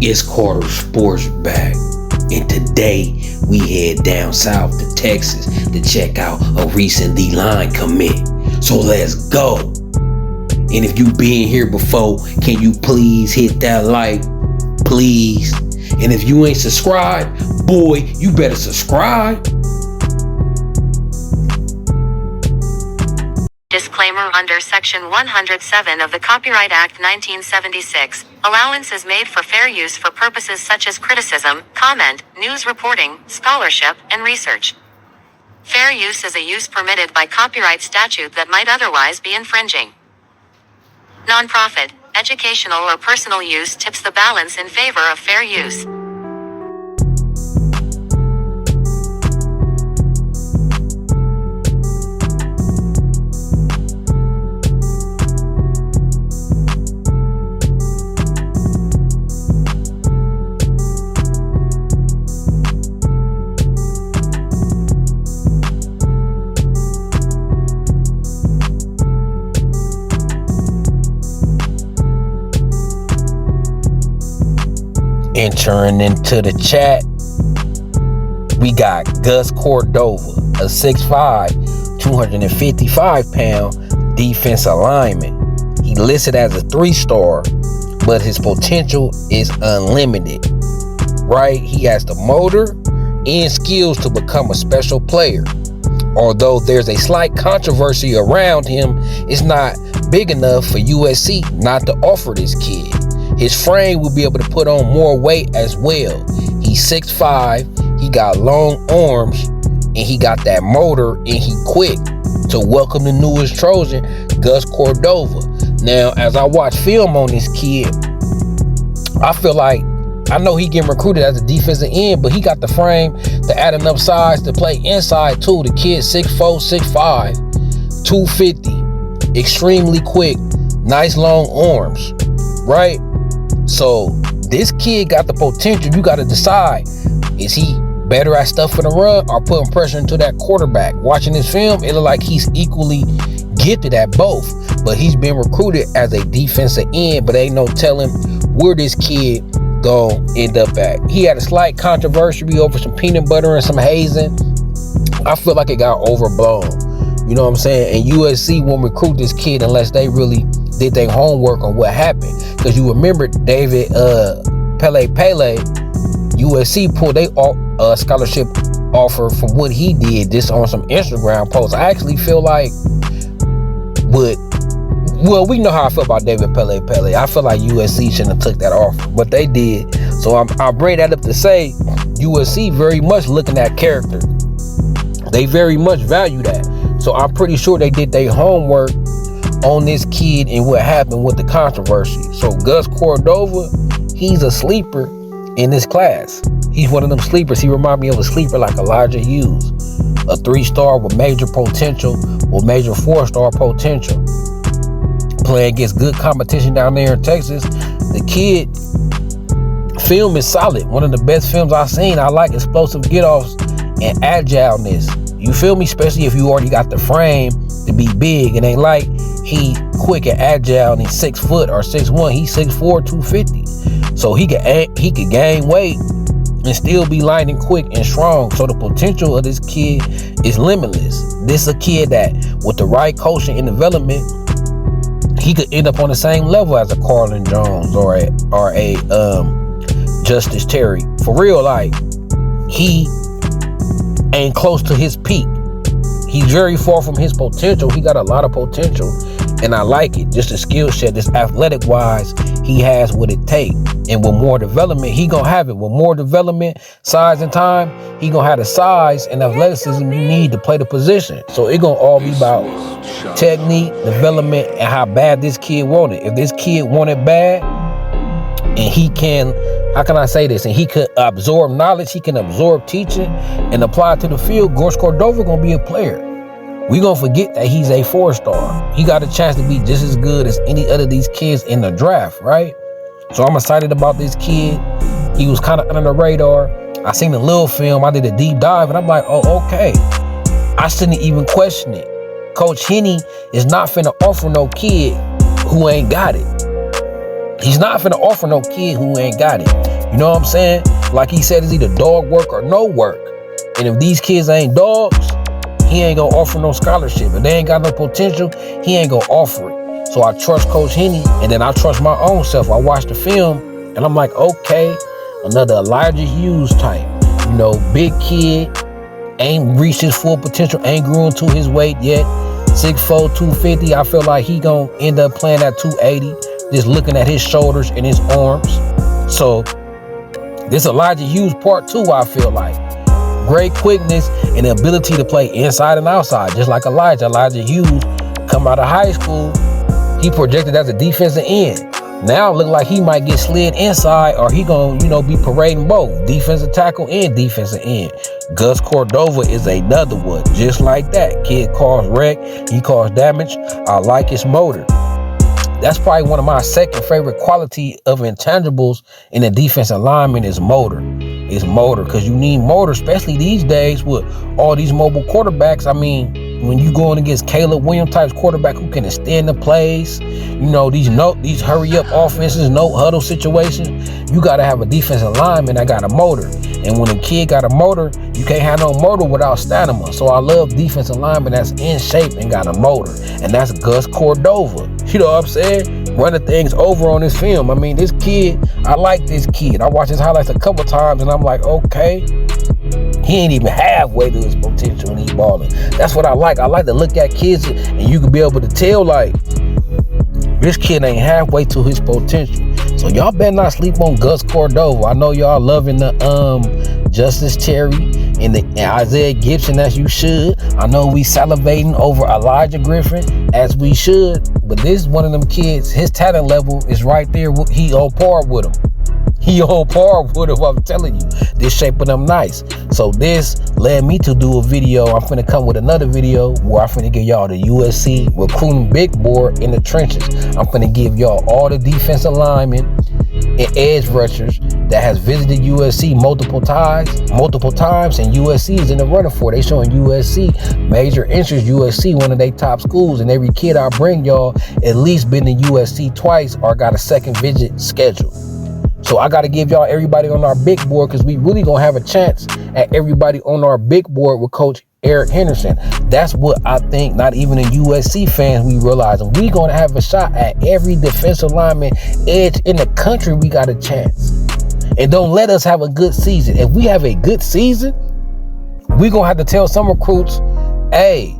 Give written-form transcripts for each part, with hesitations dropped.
It's Carter Sports back, and today we head down south to Texas to check out a recent D-line commit. So let's go. And if you been here before, can you please hit that like, please? And if you ain't subscribed, boy, you better subscribe. Disclaimer: under Section 107 of the Copyright Act 1976, allowance is made for fair use for purposes such as criticism, comment, news reporting, scholarship, and research. Fair use is a use permitted by copyright statute that might otherwise be infringing. Nonprofit, educational, or personal use tips the balance in favor of fair use. Entering into the chat, we got Gus Cordova, a 6'5", 255-pound defensive lineman. He listed as a 3-star, but his potential is unlimited, right? He has the motor and skills to become a special player. Although there's a slight controversy around him, it's not big enough for USC not to offer this kid. His frame will be able to put on more weight as well. He's 6'5", he got long arms, and he got that motor, and he quick. To welcome the newest Trojan, Gus Cordova. Now, as I watch film on this kid, I feel like, I know he getting recruited as a defensive end, but he got the frame to add enough size to play inside too. The kid 6'4", 6'5", 250, extremely quick, nice long arms, right? So this kid got the potential. You got to decide, is he better at stuffing the run or putting pressure into that quarterback? Watching this film, it look like he's equally gifted at both, but he's been recruited as a defensive end, but ain't no telling where this kid gonna end up at. He had a slight controversy over some peanut butter and some hazing. I feel like it got overblown. You know what I'm saying? And USC won't recruit this kid unless they really did their homework on what happened. Because you remember David Pele, USC pulled their scholarship offer from what he did just on some Instagram posts. I actually feel like, we know how I feel about David Pele. I feel like USC shouldn't have took that offer, but they did. So I'll bring that up to say USC very much looking at character. They very much value that. So I'm pretty sure they did their homework on this kid and what happened with the controversy. So Gus Cordova, he's a sleeper in this class. He's one of them sleepers. He reminds me of a sleeper like Elijah Hughes, a 3-star with major potential, with major 4-star potential. Playing against good competition down there in Texas. The kid film is solid. One of the best films I've seen. I like explosive get-offs and agileness. You feel me? Especially if you already got the frame to be big. It ain't like he quick and agile and he's 6 foot or 6'1". He's 6'4", 250. So he could gain weight and still be light and quick and strong. So the potential of this kid is limitless. This is a kid that with the right coaching and development, he could end up on the same level as a Carlin Jones or a Justice Terry. For real, like, he ain't close to his peak. He's very far from his potential. He got a lot of potential, and I like it. Just the skill set, just athletic wise, he has what it takes. And with more development, he gonna have it. With more development, size, and time, he gonna have the size and athleticism you need to play the position. So it gonna all be about technique, development, and how bad this kid want it. If this kid want it bad, and he can, how can I say this? And he could absorb knowledge, he can absorb teaching and apply it to the field. Gus Cordova gonna be a player. We gonna forget that he's a 4-star. He got a chance to be just as good as any other of these kids in the draft, right? So I'm excited about this kid. He was kind of under the radar. I seen a little film, I did a deep dive, and I'm like, oh, okay. I shouldn't even question it. Coach Henny is not finna offer no kid who ain't got it. He's not finna offer no kid who ain't got it. You know what I'm saying? Like he said, it's either dog work or no work. And if these kids ain't dogs, he ain't gonna offer no scholarship. If they ain't got no potential, he ain't gonna offer it. So I trust Coach Henny, and then I trust my own self. I watched the film, and I'm like, okay, another Elijah Hughes type. You know, big kid, ain't reached his full potential, ain't grew into his weight yet. 6'4", 250. I feel like he gonna end up playing at 280. Just looking at his shoulders and his arms. So this Elijah Hughes part 2, I feel like. Great quickness and the ability to play inside and outside, just like Elijah. Elijah Hughes come out of high school, he projected as a defensive end. Now it look like he might get slid inside, or he gonna, you know, be parading both defensive tackle and defensive end. Gus Cordova is another one, just like that. Kid caused wreck, he caused damage. I like his motor. That's probably one of my second favorite quality of intangibles in a defensive lineman is motor. It's motor, because you need motor, especially these days with all these mobile quarterbacks. I mean, when you going against Caleb Williams type quarterback who can extend the plays, you know, these hurry up offenses, no huddle situations, you got to have a defensive lineman that got a motor. And when a kid got a motor, you can't have no motor without stamina. So I love defensive linemen that's in shape and got a motor. And that's Gus Cordova. You know what I'm saying? Running things over on this film. I mean, this kid, I like this kid. I watched his highlights a couple times and I'm like, okay, he ain't even halfway to his potential and he's balling. That's what I like. I like to look at kids and you can be able to tell, like, this kid ain't halfway to his potential. So y'all better not sleep on Gus Cordova. I know y'all loving the Justice Terry and the Isaiah Gibson, as you should. I know we salivating over Elijah Griffin, as we should. But this is one of them kids, his talent level is right there. He on par with him. He on par with him, I'm telling you. This shaping them nice. So this led me to do a video. I'm finna come with another video where I'm finna give y'all the USC recruiting big board in the trenches. I'm finna give y'all all the defensive linemen and edge rushers that has visited USC multiple times, and USC is in the running for. They showing USC major interest. USC, one of their top schools, and every kid I bring y'all at least been to USC twice or got a second visit scheduled. So I got to give y'all everybody on our big board, because we really gonna have a chance at everybody on our big board with Coach Eric Henderson. That's what I think. Not even in USC fans we realizing we gonna have a shot at every defensive lineman edge in the country. We got a chance. And don't let us have a good season. If we have a good season, we gonna have to tell some recruits, hey,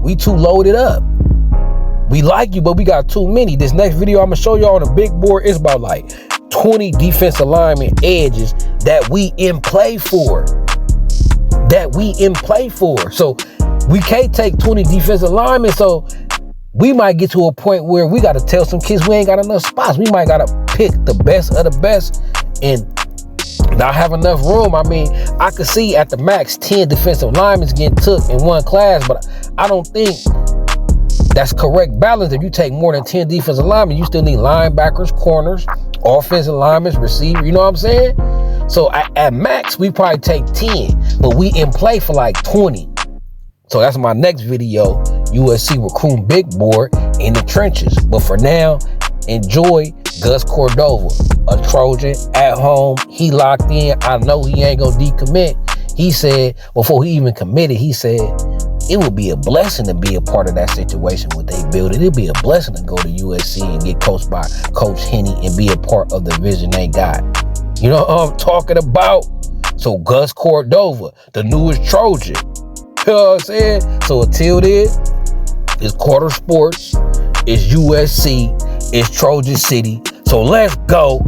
we too loaded up. We like you, but we got too many. This next video I'm gonna show y'all on the big board is about like 20 defensive lineman edges that we in play for. So we can't take 20 defensive linemen. So we might get to a point where we got to tell some kids we ain't got enough spots. We might got to pick the best of the best and not have enough room. I mean, I could see at the max 10 defensive linemen getting took in one class, but I don't think that's correct balance. If you take more than 10 defensive linemen, you still need linebackers, corners, offensive linemen, receiver. You know what I'm saying? So at max, we probably take 10, but we in play for like 20. So that's my next video, USC recruiting big board in the trenches. But for now, enjoy Gus Cordova, a Trojan at home. He locked in. I know he ain't gonna decommit. He said, before he even committed, he said, it would be a blessing to be a part of that situation what they built. It'd be a blessing to go to USC and get coached by Coach Henny and be a part of the vision they got. You know what I'm talking about? So Gus Cordova, the newest Trojan. You know what I'm saying? So until then, it's Quarter Sports, it's USC, it's Trojan City. So let's go.